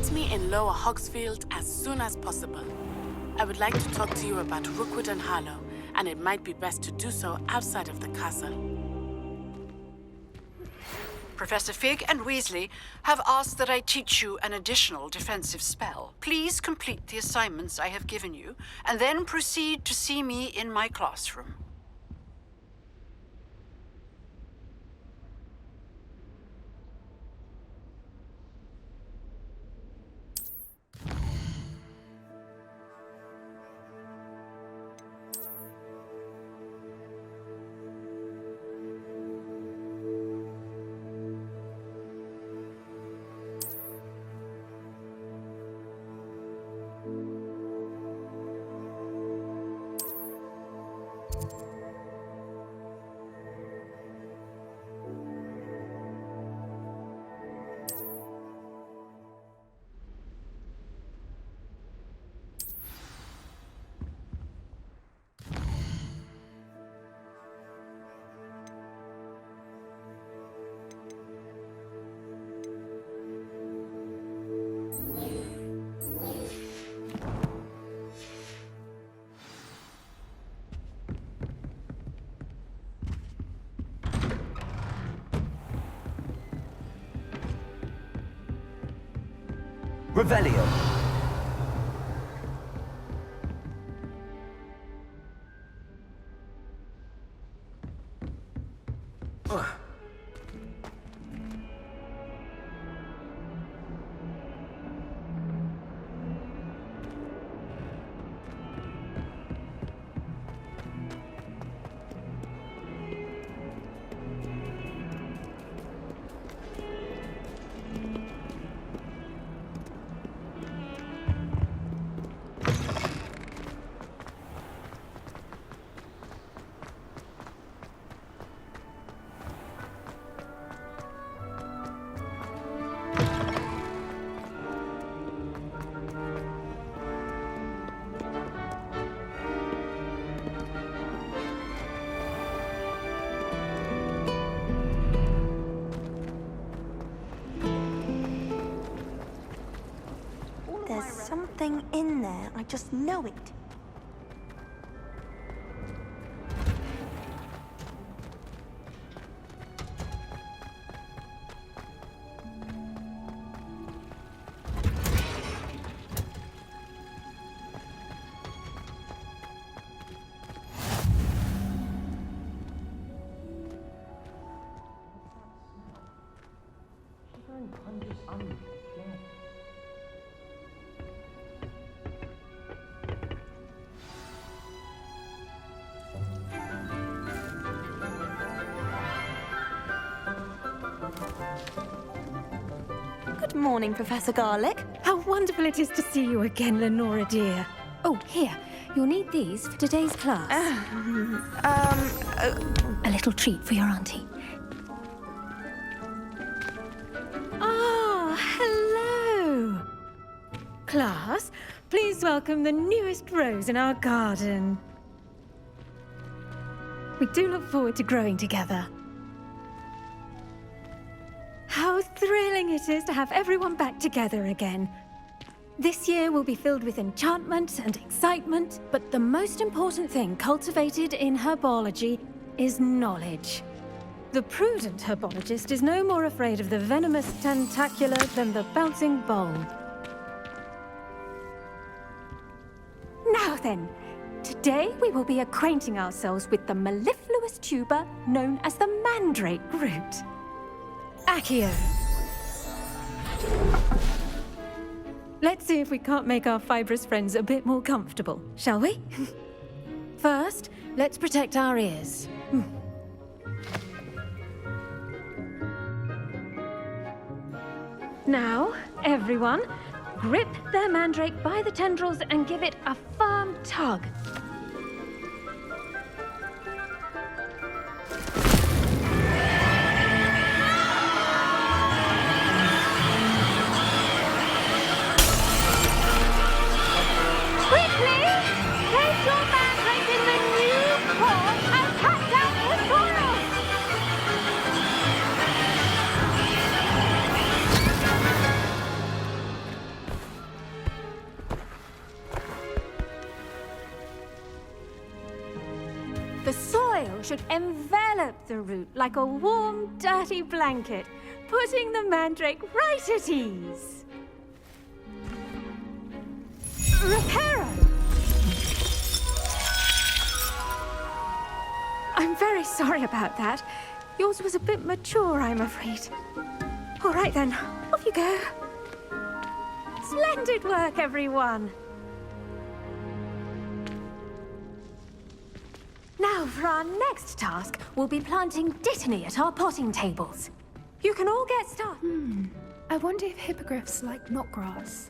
Meet me in Lower Hogsfield as soon as possible. I would like to talk to you about Rookwood and Harlow, and it might be best to do so outside of the castle. Professor Fig and Weasley have asked that I teach you an additional defensive spell. Please complete the assignments I have given you, and then proceed to see me in my classroom. Revelio. There's something in there. I just know it. Good morning, Professor Garlick. How wonderful it is to see you again, Lenora dear. Oh, here. You'll need these for today's class. A little treat for your auntie. Ah, hello. Class, please welcome the newest rose in our garden. We do look forward to growing together. How thrilling it is to have everyone back together again. This year will be filled with enchantment and excitement, but the most important thing cultivated in herbology is knowledge. The prudent herbologist is no more afraid of the venomous tentacula than the bouncing bowl. Now then, today we will be acquainting ourselves with the mellifluous tuber known as the mandrake root. Accio. Let's see if we can't make our fibrous friends a bit more comfortable, shall we? First, let's protect our ears. Now, everyone, grip their mandrake by the tendrils and give it a firm tug. soil should envelop the root like a warm, dirty blanket, putting the mandrake right at ease. Reparo! I'm very sorry about that. Yours was a bit mature, I'm afraid. All right then, off you go. Splendid work, everyone. Now, for our next task, we'll be planting dittany at our potting tables. You can all get started. I wonder if hippogriffs like knotgrass.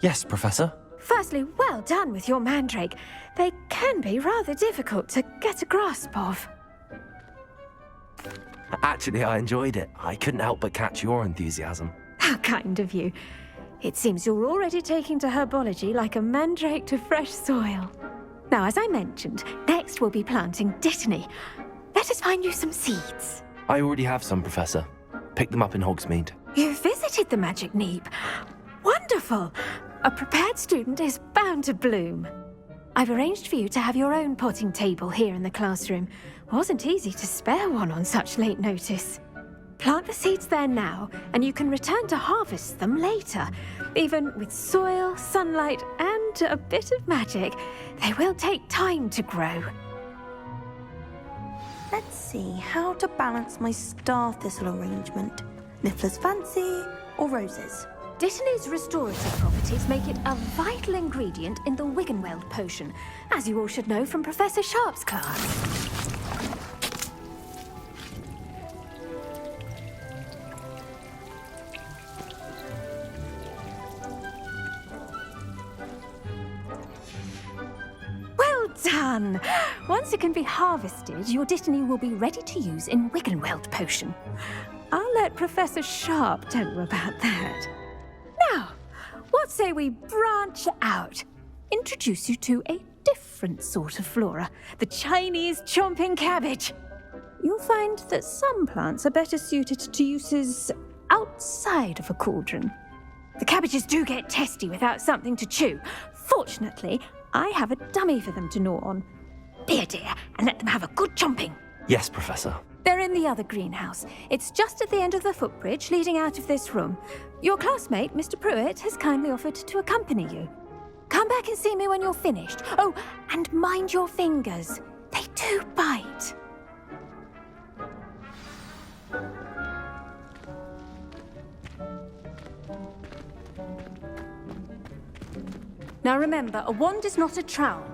Yes, Professor. Firstly, well done with your mandrake. They can be rather difficult to get a grasp of. Actually, I enjoyed it. I couldn't help but catch your enthusiasm. How kind of you. It seems you're already taking to herbology like a mandrake to fresh soil. Now, as I mentioned, next we'll be planting dittany. Let us find you some seeds. I already have some, Professor. Picked them up in Hogsmeade. You visited the Magic Neep. Wonderful! A prepared student is bound to bloom. I've arranged for you to have your own potting table here in the classroom. Wasn't easy to spare one on such late notice. Plant the seeds there now, and you can return to harvest them later. Even with soil, sunlight, and a bit of magic, they will take time to grow. Let's see how to balance my star thistle arrangement. Niffler's fancy or roses? Dittany's restorative properties make it a vital ingredient in the Wiggenweld potion, as you all should know from Professor Sharp's class. Well done! Once it can be harvested, your dittany will be ready to use in Wiggenweld potion. I'll let Professor Sharp tell you about that. Now, what say we branch out? Introduce you to a different sort of flora, the Chinese chomping cabbage. You'll find that some plants are better suited to uses outside of a cauldron. The cabbages do get testy without something to chew. Fortunately, I have a dummy for them to gnaw on. Be a dear and let them have a good chomping. Yes, Professor. They're in the other greenhouse. It's just at the end of the footbridge leading out of this room. Your classmate, Mr. Pruitt, has kindly offered to accompany you. Come back and see me when you're finished. Oh, and mind your fingers. They do bite. Now remember, a wand is not a trowel.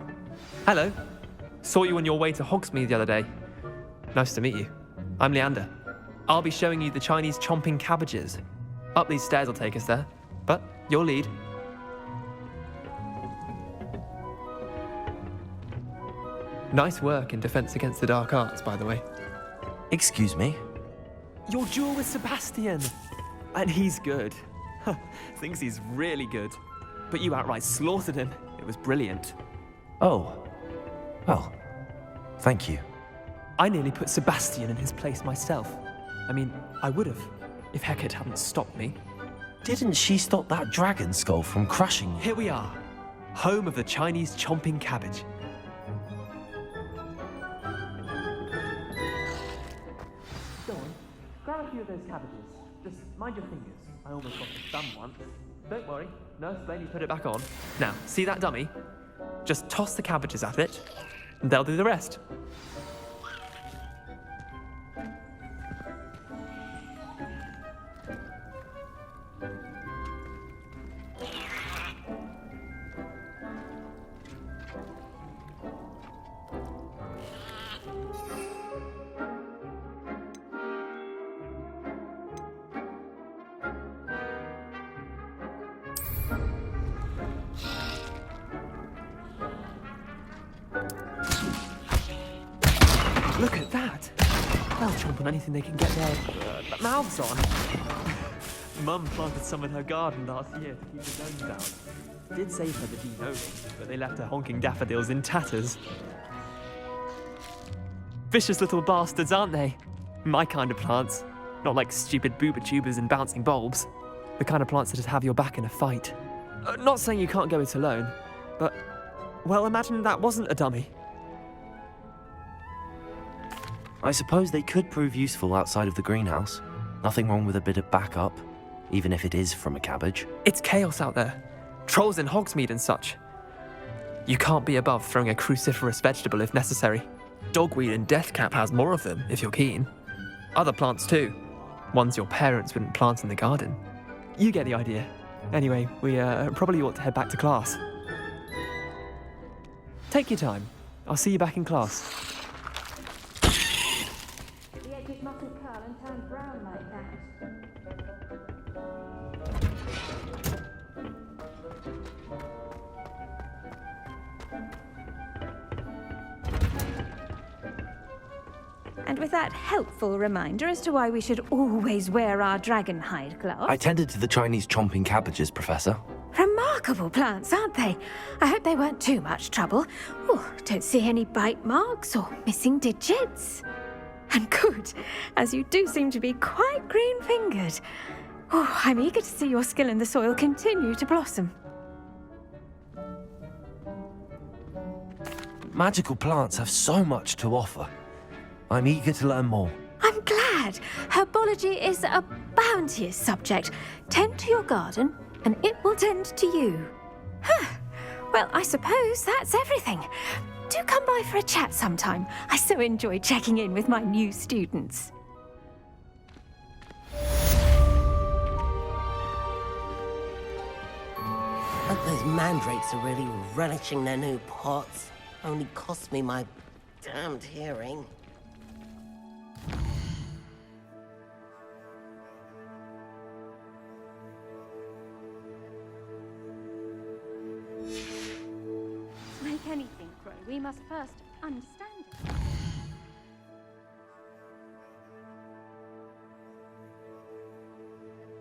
Hello. Saw you on your way to Hogsmeade the other day. Nice to meet you. I'm Leander. I'll be showing you the Chinese chomping cabbages. Up these stairs will take us there, but your lead. Nice work in Defense Against the Dark Arts, by the way. Excuse me? Your duel with Sebastian! And he's good. Thinks he's really good. But you outright slaughtered him. It was brilliant. Oh. Well, thank you. I nearly put Sebastian in his place myself. I mean, I would have, if Hecate hadn't stopped me. Didn't she stop that dragon skull from crushing you? Here we are, home of the Chinese chomping cabbage. Go on, grab a few of those cabbages. Just mind your fingers. I almost got the thumb once. Don't worry, Nurse Blaney put it back on. Now, see that dummy? Just toss the cabbages at it, and they'll do the rest. Look at that! They'll chomp on anything they can get their mouths on. Mum planted some in her garden last year to keep the gnomes out. Did save her the de-gnoming, but they left her honking daffodils in tatters. Vicious little bastards, aren't they? My kind of plants. Not like stupid booba tubers and bouncing bulbs. The kind of plants that just have your back in a fight. Not saying you can't go it alone, but Well, imagine that wasn't a dummy. I suppose they could prove useful outside of the greenhouse. Nothing wrong with a bit of backup, even if it is from a cabbage. It's chaos out there. Trolls in Hogsmeade and such. You can't be above throwing a cruciferous vegetable if necessary. Dogweed and deathcap has more of them, if you're keen. Other plants too. Ones your parents wouldn't plant in the garden. You get the idea. Anyway, we probably ought to head back to class. Take your time. I'll see you back in class. The edges mustn't curl and turn brown like that. And with that helpful reminder as to why we should always wear our dragon hide gloves. I tended to the Chinese chomping cabbages, Professor. Remarkable plants, aren't they? I hope they weren't too much trouble. Oh, don't see any bite marks or missing digits. And good, as you do seem to be quite green-fingered. Oh, I'm eager to see your skill in the soil continue to blossom. Magical plants have so much to offer. I'm eager to learn more. I'm glad. Herbology is a bounteous subject. Tend to your garden, and it will tend to you. Huh. Well, I suppose that's everything. Do come by for a chat sometime. I so enjoy checking in with my new students. Hope those mandrakes are really relishing their new pots. Only cost me my damned hearing. To make anything grow, we must first understand